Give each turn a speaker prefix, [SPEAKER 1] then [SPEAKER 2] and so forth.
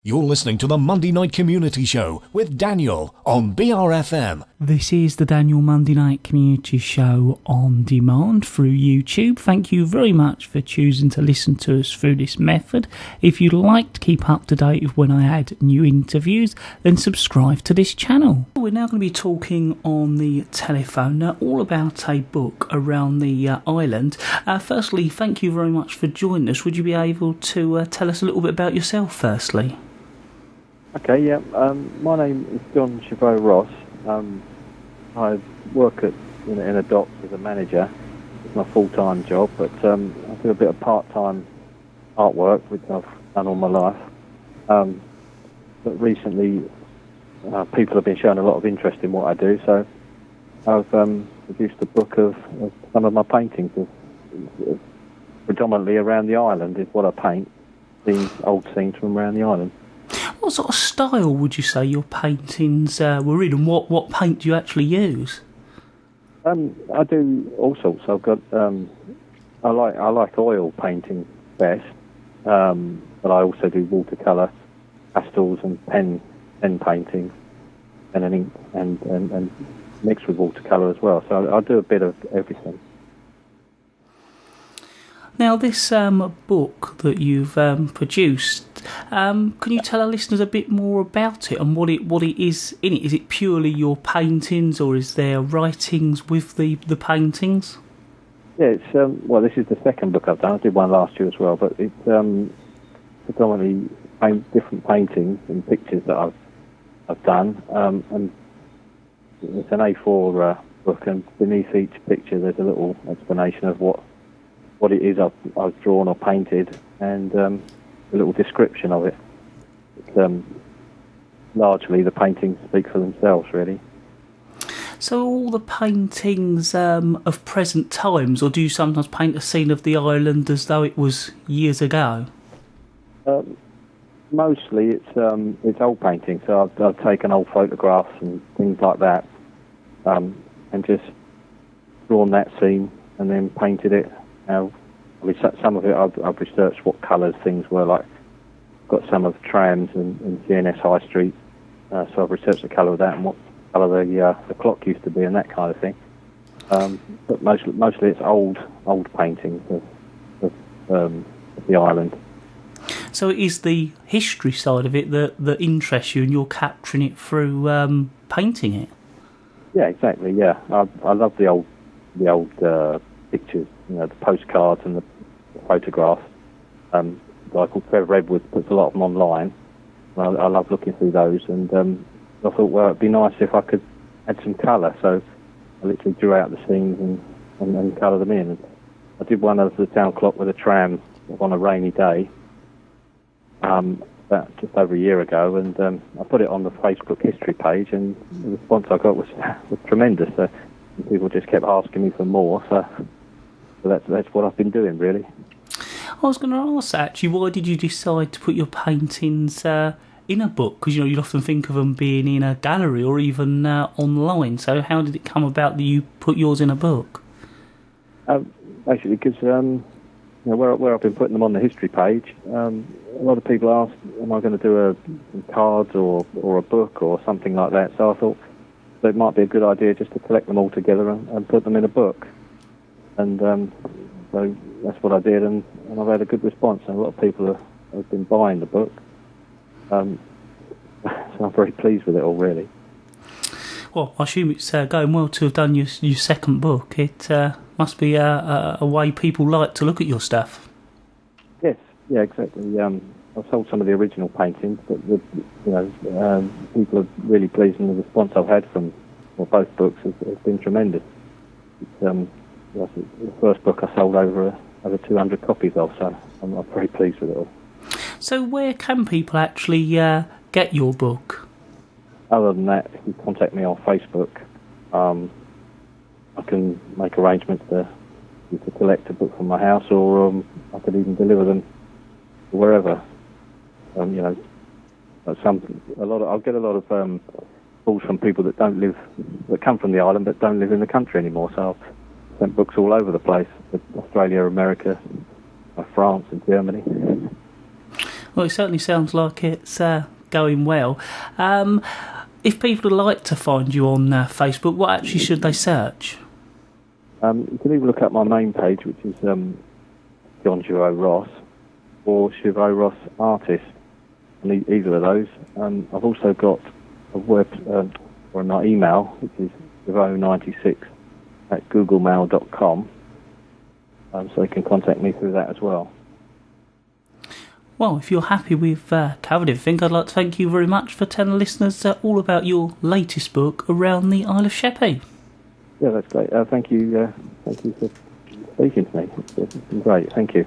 [SPEAKER 1] You're listening to the Monday Night Community Show with Daniel on BRFM.
[SPEAKER 2] This is the Daniel Monday Night Community Show on demand through YouTube. Thank you very much for choosing to listen to us through this method. If you'd like to keep up to date with when I add new interviews, then subscribe to this channel. We're now going to be talking on the telephone all about a book around the island. Firstly, thank you very much for joining us. Would you be able to tell us a little bit about yourself firstly?
[SPEAKER 3] Okay, yeah. My name is John Gevaux-Ross. I work in a docks as a manager. It's my full-time job, but I do a bit of part-time artwork, which I've done all my life. But recently, people have been showing a lot of interest in what I do, so I've produced a book of some of my paintings, predominantly around the island is what I paint, these old scenes from around the island.
[SPEAKER 2] What sort of style would you say your paintings were in, and what paint do you actually use?
[SPEAKER 3] I do all sorts. I've got I like oil painting best, but I also do watercolour, pastels, and pen painting, and ink, and mixed with watercolour as well. So I do a bit of everything.
[SPEAKER 2] Now, this book that you've produced, can you tell our listeners a bit more about it and what it is in it? Is it purely your paintings, or is there writings with the paintings?
[SPEAKER 3] Yeah, it's well, this is the second book I've done. I did one last year as well, but it's predominantly different paintings and pictures that I've done, and it's an A4 book, and beneath each picture there's a little explanation of what it is I've drawn or painted, and a little description of it. It's, largely the paintings speak for themselves, really.
[SPEAKER 2] So all the paintings of present times, or do you sometimes paint a scene of the island as though it was years ago?
[SPEAKER 3] Mostly it's old paintings, so I've taken old photographs and things like that, and just drawn that scene and then painted it. Some of it I've researched what colours things were like. I've got some of trams in GNS High Street, so I've researched the colour of that and what colour the clock used to be and that kind of thing. But mostly it's old paintings of the island.
[SPEAKER 2] So it is the history side of it that interests you, and you're capturing it through painting it. Yeah,
[SPEAKER 3] exactly. Yeah, I love the old pictures, the postcards and the photographs. A guy called Trevor Edwards puts a lot of them online. I love looking through those, and I thought, well, it'd be nice if I could add some colour. So I literally drew out the scenes and colour them in. I did one of the town clock with a tram on a rainy day, about just over a year ago, and I put it on the Facebook history page, and the response I got was tremendous. So people just kept asking me for more, so that's what I've been doing, really.
[SPEAKER 2] I was going to ask, actually, why did you decide to put your paintings in a book? Because, you'd often think of them being in a gallery or even online. So how did it come about that you put yours in a book?
[SPEAKER 3] Basically, because where I've been putting them on the history page, a lot of people ask, am I going to do some cards or a book or something like that? So I thought it might be a good idea just to collect them all together and put them in a book. And so that's what I did, and I've had a good response. And a lot of people have been buying the book. So I'm very pleased with it all, really.
[SPEAKER 2] Well, I assume it's going well to have done your second book. It must be a way people like to look at your stuff.
[SPEAKER 3] Yes, yeah, exactly. I've sold some of the original paintings, but people are really pleased, and the response I've had from both books has been tremendous. It's, the first book I sold over 200 copies of, so I'm very pleased with it all.
[SPEAKER 2] So where can people actually get your book?
[SPEAKER 3] Other than that, if you contact me on Facebook, I can make arrangements to collect a book from my house, or I could even deliver them wherever. I'll get a lot of calls from people that come from the island but don't live in the country anymore. So I've sent books all over the place: Australia, America, France, and Germany.
[SPEAKER 2] Well, it certainly sounds like it's going well. If people would like to find you on Facebook, what actually should they search?
[SPEAKER 3] You can either look at my main page, which is John Gevaux-Ross, or Gevaux-Ross Artist, and either of those. I've also got a web or my email, which is Gevaux96@googlemail.com, so you can contact me through that as well.
[SPEAKER 2] Well, if you're happy we've covered everything, I'd like to thank you very much for telling listeners all about your latest book, Around the Isle of Sheppey.
[SPEAKER 3] Yeah, that's great. Thank you for speaking to me. It's been great. Thank you.